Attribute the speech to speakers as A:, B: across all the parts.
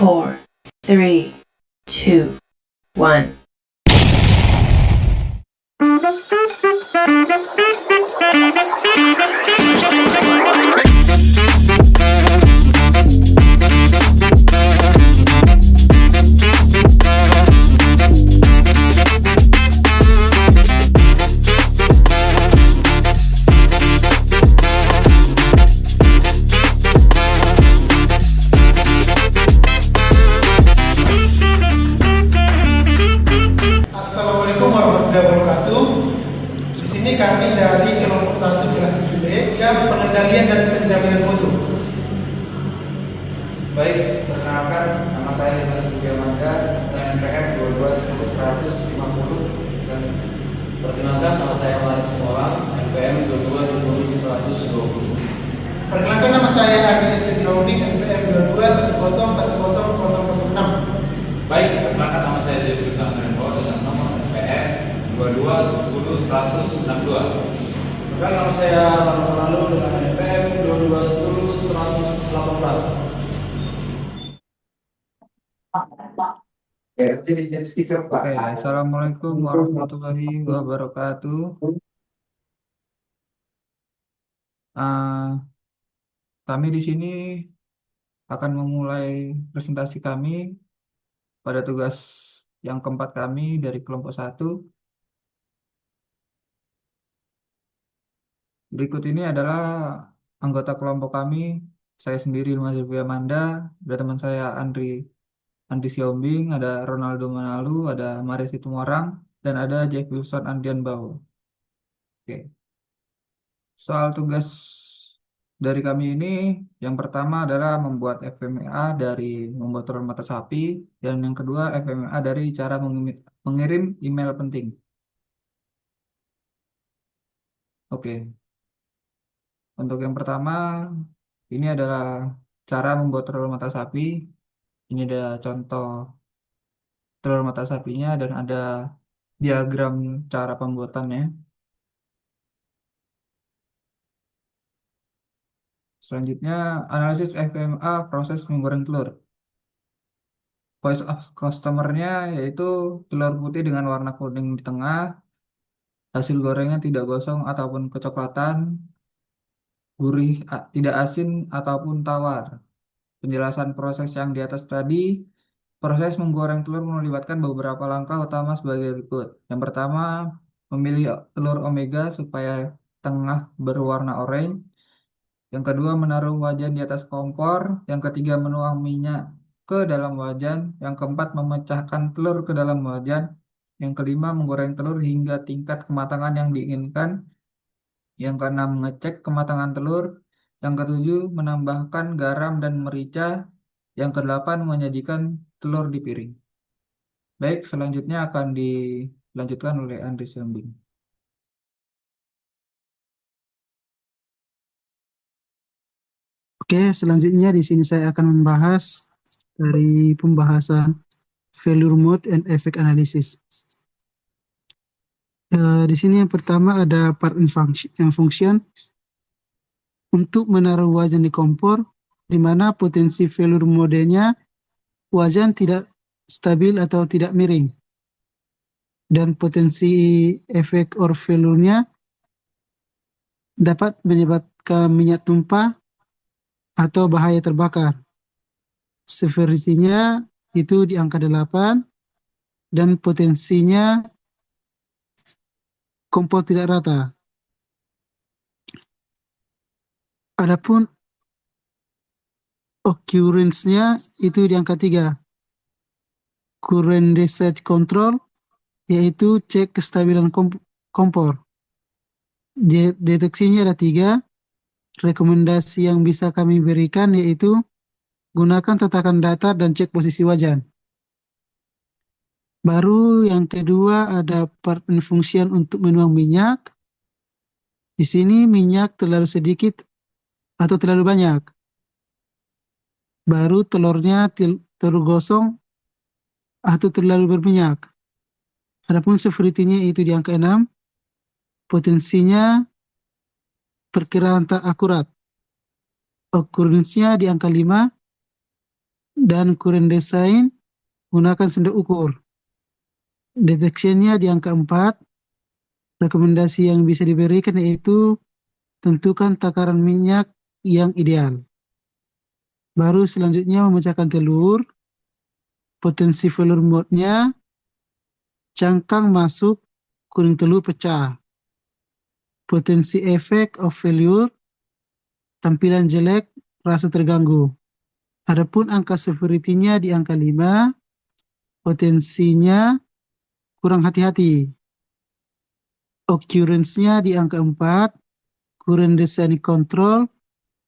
A: 4, 3, 2, 1.
B: Assalamualaikum warahmatullahi wabarakatuh. Di sini kami dari kelompok 1 kelas 7B yang pengendalian dan penjaminan mutu.
C: Baik, perkenalkan nama saya Dimas Budiamanda dengan NPM 2210-150 dan
D: Perkenalkan, nama saya Maris Molang, NPM 2210-120.
B: Perkenalkan nama saya Ardi SPC Holding NPM 2210100006.
D: Baik, perkenalkan nama saya Jadi Kusama Rembo dengan nomor NPM 2210-162.
E: Perkenalkan nama saya Rano Lalu dengan NPM 2210-118.
C: jadi stiker Pak.
F: Oke, Assalamualaikum warahmatullahi wabarakatuh. Kami di sini akan memulai presentasi kami pada tugas yang keempat kami dari kelompok 1. Berikut ini adalah anggota kelompok kami. Saya sendiri Mas Manda, ada teman saya Andri Siombing, ada Ronaldo Manalu, ada Maris Situmorang, dan ada Jack Wilson Andian Bau. Oke. Soal tugas dari kami ini, yang pertama adalah membuat FMEA dari membuat telur mata sapi, dan yang kedua FMEA dari cara mengirim email penting. Oke. Untuk yang pertama, ini adalah cara membuat telur mata sapi. Ini ada contoh telur mata sapinya dan ada diagram cara pembuatannya. Selanjutnya, analisis FMA proses menggoreng telur. Voice of customer-nya yaitu telur putih dengan warna kuning di tengah, hasil gorengnya tidak gosong ataupun kecoklatan, gurih, tidak asin ataupun tawar. Penjelasan proses yang di atas tadi, proses menggoreng telur melibatkan beberapa langkah utama sebagai berikut. Yang pertama, memilih telur omega supaya tengah berwarna oranye. Yang kedua, menaruh wajan di atas kompor. Yang ketiga, menuang minyak ke dalam wajan. Yang keempat, memecahkan telur ke dalam wajan. Yang kelima, menggoreng telur hingga tingkat kematangan yang diinginkan. Yang keenam, mengecek kematangan telur. Yang ketujuh, menambahkan garam dan merica. Yang kedelapan, menyajikan telur di piring. Baik, selanjutnya akan dilanjutkan oleh Andri Siombing.
G: Oke, selanjutnya di sini saya akan membahas dari pembahasan failure mode and effect analysis. Di sini yang pertama ada part and function untuk menaruh wajan di kompor, di mana potensi failure mode-nya wajan tidak stabil atau tidak miring, dan potensi efek or failure-nya dapat menyebabkan minyak tumpah atau bahaya terbakar. Severity-nya itu di angka 8 dan potensinya kompor tidak rata. Adapun occurrence-nya itu di angka 3. Current reset control yaitu cek kestabilan kompor. Deteksinya ada 3. Rekomendasi yang bisa kami berikan yaitu gunakan tatakan datar dan cek posisi wajan. Baru yang kedua ada part and function untuk menuang minyak. Di sini minyak terlalu sedikit atau terlalu banyak. Baru telurnya terlalu gosong atau terlalu berminyak. Adapun severity-nya itu di angka 6. Potensinya perkiraan tak akurat. Occurrence-nya di angka 5 Dan current design gunakan sendok ukur. Deteksinya di angka 4. Rekomendasi yang bisa diberikan yaitu tentukan takaran minyak yang ideal. Baru selanjutnya memecahkan telur, potensi failure mode-nya, cangkang masuk, kuning telur pecah. Potensi effect of failure, tampilan jelek, rasa terganggu. Adapun angka severity-nya di angka 5, potensinya kurang hati-hati. Occurrence-nya di angka 4, current design control,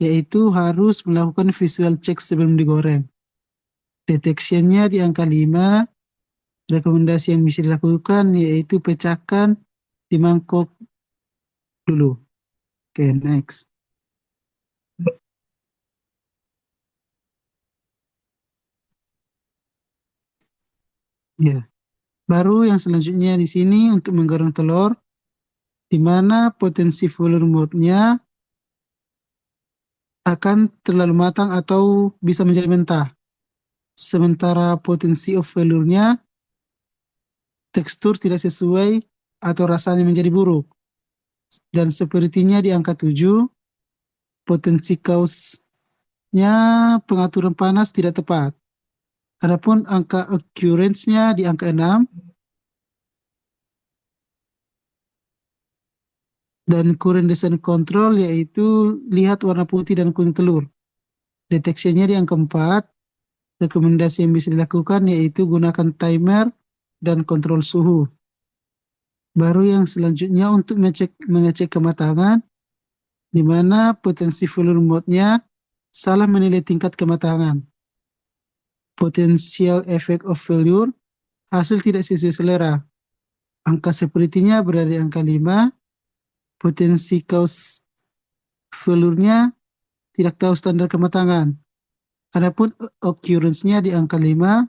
G: yaitu harus melakukan visual check sebelum digoreng. Detection-nya di angka 5, rekomendasi yang bisa dilakukan yaitu pecahkan di mangkok dulu. Oke, next. Ya. Baru yang selanjutnya di sini untuk menggoreng telur, di mana potensi failure mode-nya akan terlalu matang atau bisa menjadi mentah. Sementara potensi of failure-nya tekstur tidak sesuai atau rasanya menjadi buruk. Dan sepertinya di angka 7, potensi cause-nya pengaturan panas tidak tepat. Adapun angka occurrence-nya di angka 6, dan current design control yaitu lihat warna putih dan kuning telur. Deteksinya di angka 4, rekomendasi yang bisa dilakukan yaitu gunakan timer dan kontrol suhu. Baru yang selanjutnya untuk mengecek kematangan, di mana potensi failure mode-nya salah menilai tingkat kematangan. Potential effect of failure, hasil tidak sesuai selera. Angka sepertinya berada di angka 5, potensi cause failure-nya tidak tahu standar kematangan. Adapun occurrence-nya di angka 5,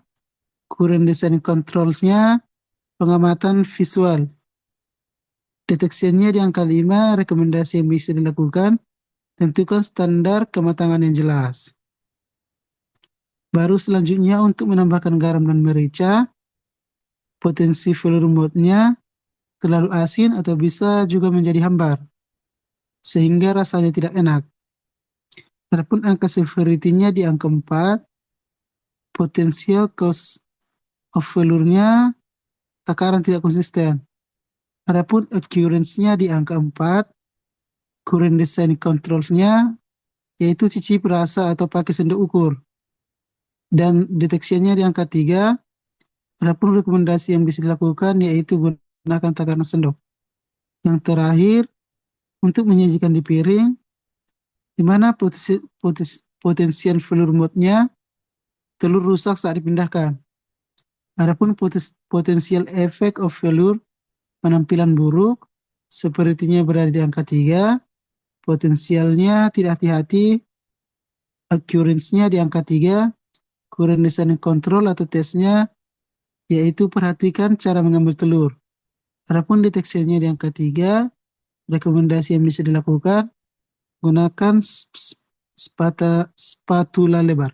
G: current design controls-nya pengamatan visual. Deteksinya di angka 5, rekomendasi yang bisa dilakukan, tentukan standar kematangan yang jelas. Baru selanjutnya untuk menambahkan garam dan merica, potensi failure mode-nya terlalu asin atau bisa juga menjadi hambar, sehingga rasanya tidak enak. Adapun angka severity-nya di angka 4, potensial cause of failure-nya takaran tidak konsisten. Adapun occurrence-nya di angka 4, current design controls-nya yaitu cicip rasa atau pakai sendok ukur. Dan deteksinya di angka 3, adapun rekomendasi yang bisa dilakukan yaitu gunakan takaran sendok. Yang terakhir, untuk menyajikan di piring, di mana potensial failure mode-nya telur rusak saat dipindahkan. Adapun potensial effect of failure, penampilan buruk, sepertinya berada di angka 3, potensialnya tidak hati-hati, occurrence-nya di angka 3, current design control atau tesnya yaitu perhatikan cara mengambil telur. Adapun deteksinya di angka 3, rekomendasi yang bisa dilakukan, gunakan spatula lebar.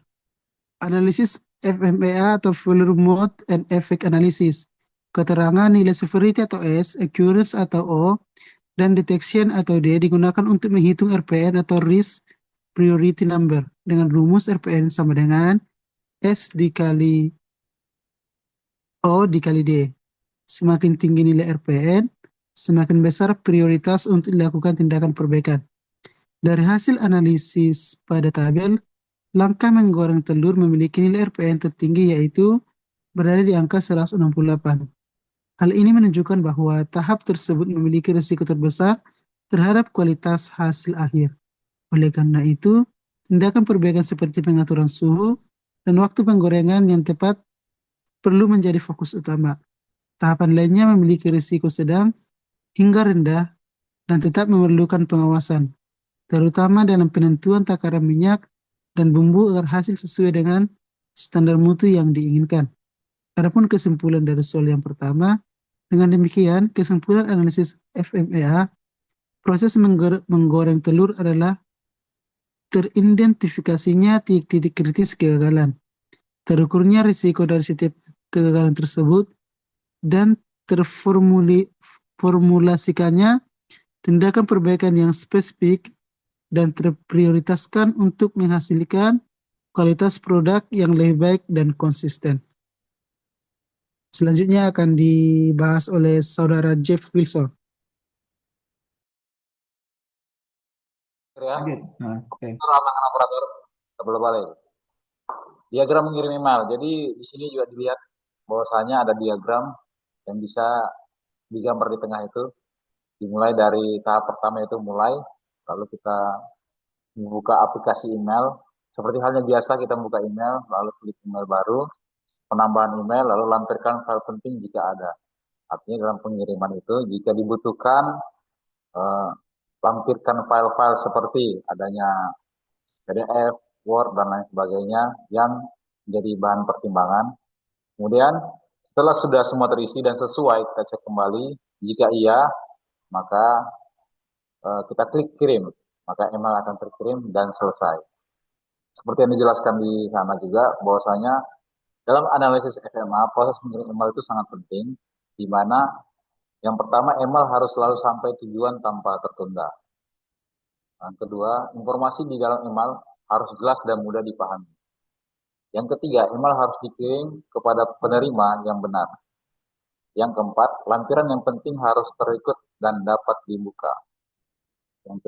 G: Analisis FMEA atau failure mode and effect analysis. Keterangan nilai severity atau S, occurrence atau O, dan detection atau D digunakan untuk menghitung RPN atau risk priority number dengan rumus RPN sama dengan S dikali O dikali D. Semakin tinggi nilai RPN, semakin besar prioritas untuk dilakukan tindakan perbaikan. Dari hasil analisis pada tabel, langkah menggoreng telur memiliki nilai RPN tertinggi yaitu berada di angka 168. Hal ini menunjukkan bahwa tahap tersebut memiliki risiko terbesar terhadap kualitas hasil akhir. Oleh karena itu, tindakan perbaikan seperti pengaturan suhu dan waktu penggorengan yang tepat perlu menjadi fokus utama. Tahapan lainnya memiliki risiko sedang hingga rendah dan tetap memerlukan pengawasan, terutama dalam penentuan takaran minyak dan bumbu agar hasil sesuai dengan standar mutu yang diinginkan. Adapun kesimpulan dari soal yang pertama, dengan demikian kesimpulan analisis FMEA, proses menggoreng telur adalah teridentifikasinya titik-titik kritis kegagalan. terukurnya risiko dari setiap kegagalan tersebut, dan terformulasikannya tindakan perbaikan yang spesifik dan terprioritaskan untuk menghasilkan kualitas produk yang lebih baik dan konsisten. Selanjutnya akan dibahas oleh Saudara Jeff Wilson.
C: Ya,
F: Lanjut. Nah, oke.
C: rancangan operator sebelum balik. Diagram mengirim email. Jadi di sini juga dilihat bahwasanya ada diagram yang bisa digambar di tengah itu. Dimulai dari tahap pertama itu mulai, lalu kita membuka aplikasi email. Seperti halnya biasa kita membuka email, lalu klik email baru, penambahan email, lalu lampirkan file penting jika ada. Artinya dalam pengiriman itu, jika dibutuhkan, lampirkan file-file seperti adanya PDF, Word, dan lain sebagainya yang menjadi bahan pertimbangan. Kemudian setelah sudah semua terisi dan sesuai, kita cek kembali. Jika iya, maka kita klik kirim. Maka email akan terkirim dan selesai. Seperti yang dijelaskan di sana juga, bahwasanya dalam analisis SMA, proses mengirim email itu sangat penting, di mana yang pertama, email harus selalu sampai tujuan tanpa tertunda. Yang kedua, informasi di dalam email harus jelas dan mudah dipahami. Yang ketiga, email harus dikirim kepada penerima yang benar. Yang keempat, lampiran yang penting harus terikut dan dapat dibuka. Yang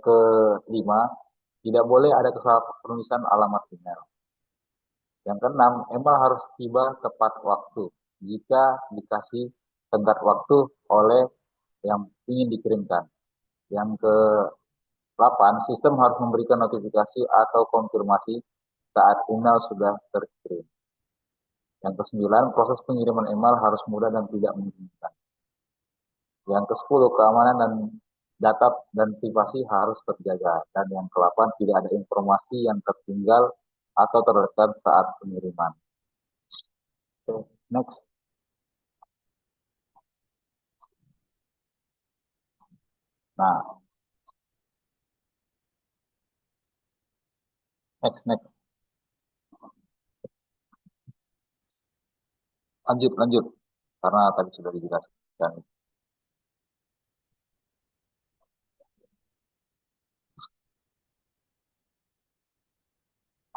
C: kelima, tidak boleh ada kesalahan penulisan alamat email. Yang keenam, email harus tiba tepat waktu jika dikasih tenggat waktu oleh yang ingin dikirimkan. Yang ke-8, sistem harus memberikan notifikasi atau konfirmasi saat email sudah terkirim. Yang ke-9, proses pengiriman email harus mudah dan tidak membingungkan. Yang ke-10, keamanan dan data dan privasi harus terjaga. Dan yang ke-8, tidak ada informasi yang tertinggal atau terletak saat pengiriman. Oke, next. Nah, next. Lanjut. Karena tadi sudah dijelaskan.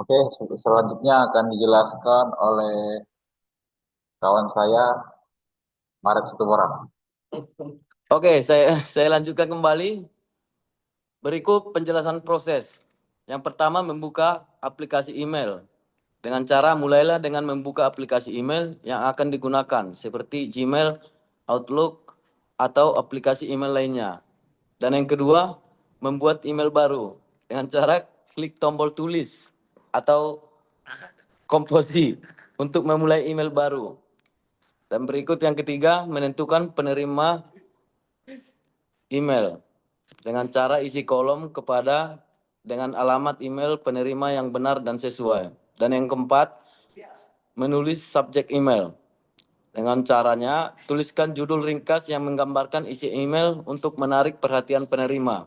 C: Oke, selanjutnya akan dijelaskan oleh kawan saya, Marek Situboran.
H: Oke, saya lanjutkan kembali. Berikut penjelasan proses. Yang pertama, membuka aplikasi email. Dengan cara mulailah dengan membuka aplikasi email yang akan digunakan, seperti Gmail, Outlook, atau aplikasi email lainnya. Dan yang kedua, membuat email baru. Dengan cara klik tombol tulis atau komposi untuk memulai email baru. Dan berikut yang ketiga, menentukan penerima email dengan cara isi kolom kepada dengan alamat email penerima yang benar dan sesuai. Dan yang keempat, menulis subjek email. Dengan caranya, tuliskan judul ringkas yang menggambarkan isi email untuk menarik perhatian penerima.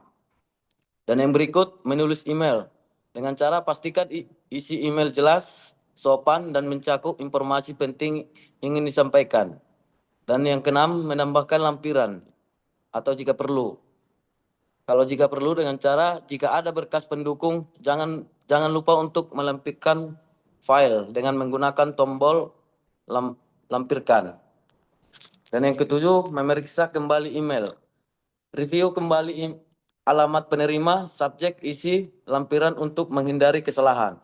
H: Dan yang berikut, menulis email. Dengan cara pastikan isi email jelas, sopan, dan mencakup informasi penting ingin disampaikan. Dan yang keenam, menambahkan lampiran atau jika perlu. Kalau jika perlu, dengan cara jika ada berkas pendukung, jangan lupa untuk melampirkan file dengan menggunakan tombol lampirkan. Dan yang ketujuh, memeriksa kembali email. Review kembali alamat penerima, subjek, isi, lampiran untuk menghindari kesalahan.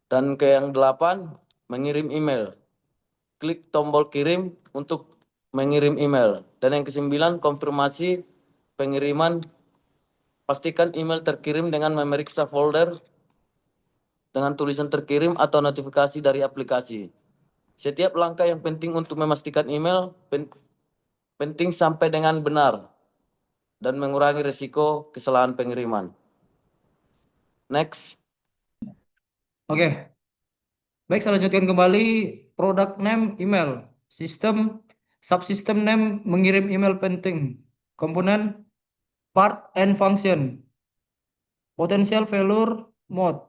H: Dan yang 8, mengirim email. Klik tombol kirim untuk mengirim email. Dan yang ke-9, konfirmasi pengiriman. Pastikan email terkirim dengan memeriksa folder dengan tulisan terkirim atau notifikasi dari aplikasi. Setiap langkah yang penting untuk memastikan email penting sampai dengan benar dan mengurangi risiko kesalahan pengiriman. Next.
E: Oke. Baik, saya lanjutkan kembali. Product name email. Subsystem name mengirim email penting. Komponen part and function. Potential failure mode.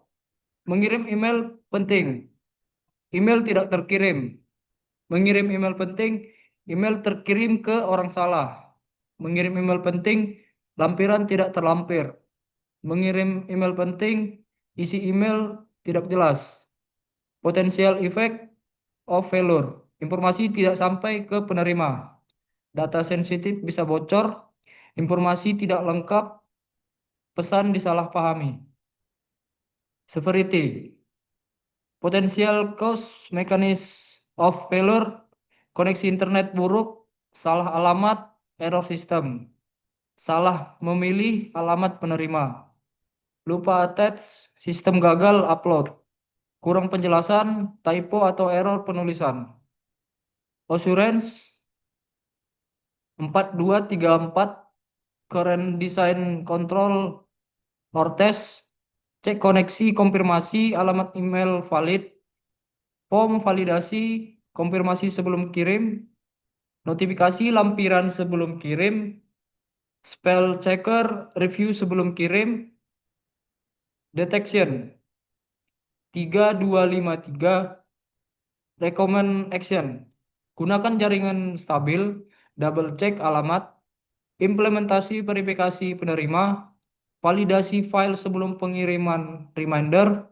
E: mengirim email penting, email tidak terkirim. Mengirim email penting, email terkirim ke orang salah. Mengirim email penting, lampiran tidak terlampir. Mengirim email penting, isi email tidak jelas. Potential effect of failure, informasi tidak sampai ke penerima. Data sensitif bisa bocor, informasi tidak lengkap, pesan disalahpahami. Severity, potential cause mechanism of failure, koneksi internet buruk, salah alamat, error system, salah memilih alamat penerima, lupa attach, sistem gagal upload, kurang penjelasan, typo atau error penulisan. Assurance 4234, current design control or test, cek koneksi, konfirmasi, alamat email valid, form validasi, konfirmasi sebelum kirim, notifikasi lampiran sebelum kirim, spell checker, review sebelum kirim, detection 3253, recommend action, gunakan jaringan stabil, double check alamat, implementasi verifikasi penerima, validasi file sebelum pengiriman reminder,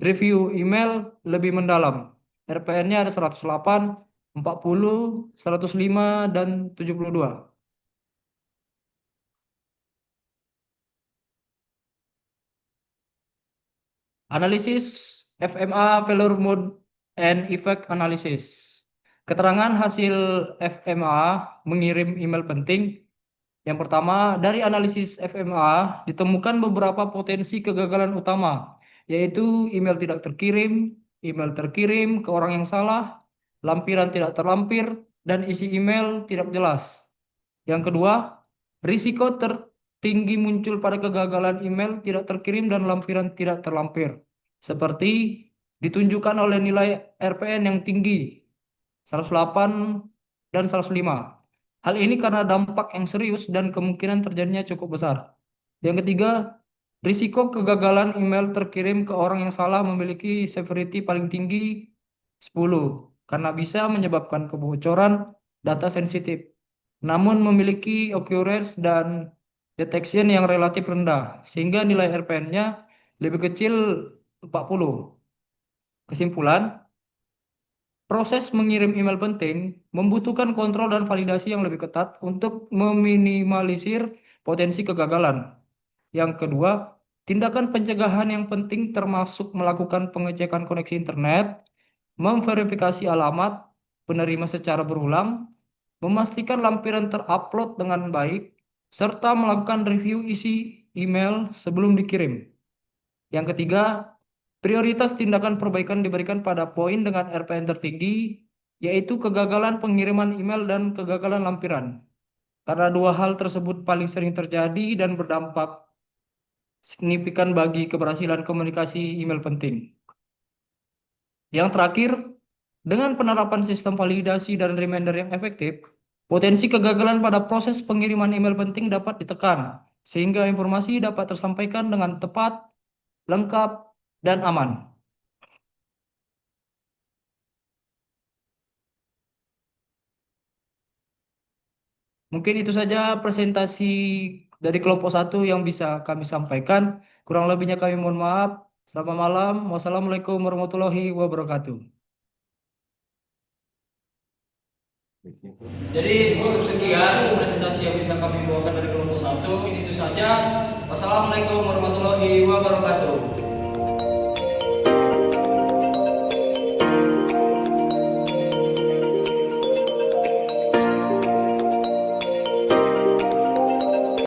E: review email lebih mendalam. RPN-nya ada 108, 40, 105, dan 72. Analisis FMA failure mode and effect analysis. Keterangan hasil FMA mengirim email penting. Yang pertama, dari analisis FMA ditemukan beberapa potensi kegagalan utama, yaitu email tidak terkirim, email terkirim ke orang yang salah, lampiran tidak terlampir, dan isi email tidak jelas. Yang kedua, risiko tertinggi muncul pada kegagalan email tidak terkirim dan lampiran tidak terlampir, seperti ditunjukkan oleh nilai RPN yang tinggi, 108 dan 105. Hal ini karena dampak yang serius dan kemungkinan terjadinya cukup besar. Yang ketiga, risiko kegagalan email terkirim ke orang yang salah memiliki severity paling tinggi 10, karena bisa menyebabkan kebocoran data sensitif, namun memiliki occurrence dan detection yang relatif rendah, sehingga nilai RPN-nya lebih kecil 40. Kesimpulan, proses mengirim email penting membutuhkan kontrol dan validasi yang lebih ketat untuk meminimalisir potensi kegagalan. Yang kedua, tindakan pencegahan yang penting termasuk melakukan pengecekan koneksi internet, memverifikasi alamat penerima secara berulang, memastikan lampiran terupload dengan baik, serta melakukan review isi email sebelum dikirim. Yang ketiga, prioritas tindakan perbaikan diberikan pada poin dengan RPN tertinggi, yaitu kegagalan pengiriman email dan kegagalan lampiran. Karena dua hal tersebut paling sering terjadi dan berdampak signifikan bagi keberhasilan komunikasi email penting. Yang terakhir, dengan penerapan sistem validasi dan reminder yang efektif, potensi kegagalan pada proses pengiriman email penting dapat ditekan, sehingga informasi dapat tersampaikan dengan tepat, lengkap, dan aman. Mungkin itu saja presentasi dari kelompok 1 yang bisa kami sampaikan. Kurang lebihnya kami mohon maaf. Selamat malam. Wassalamualaikum warahmatullahi wabarakatuh. Jadi cukup sekian presentasi yang bisa kami bawakan dari kelompok 1. Itu saja. Wassalamualaikum warahmatullahi wabarakatuh.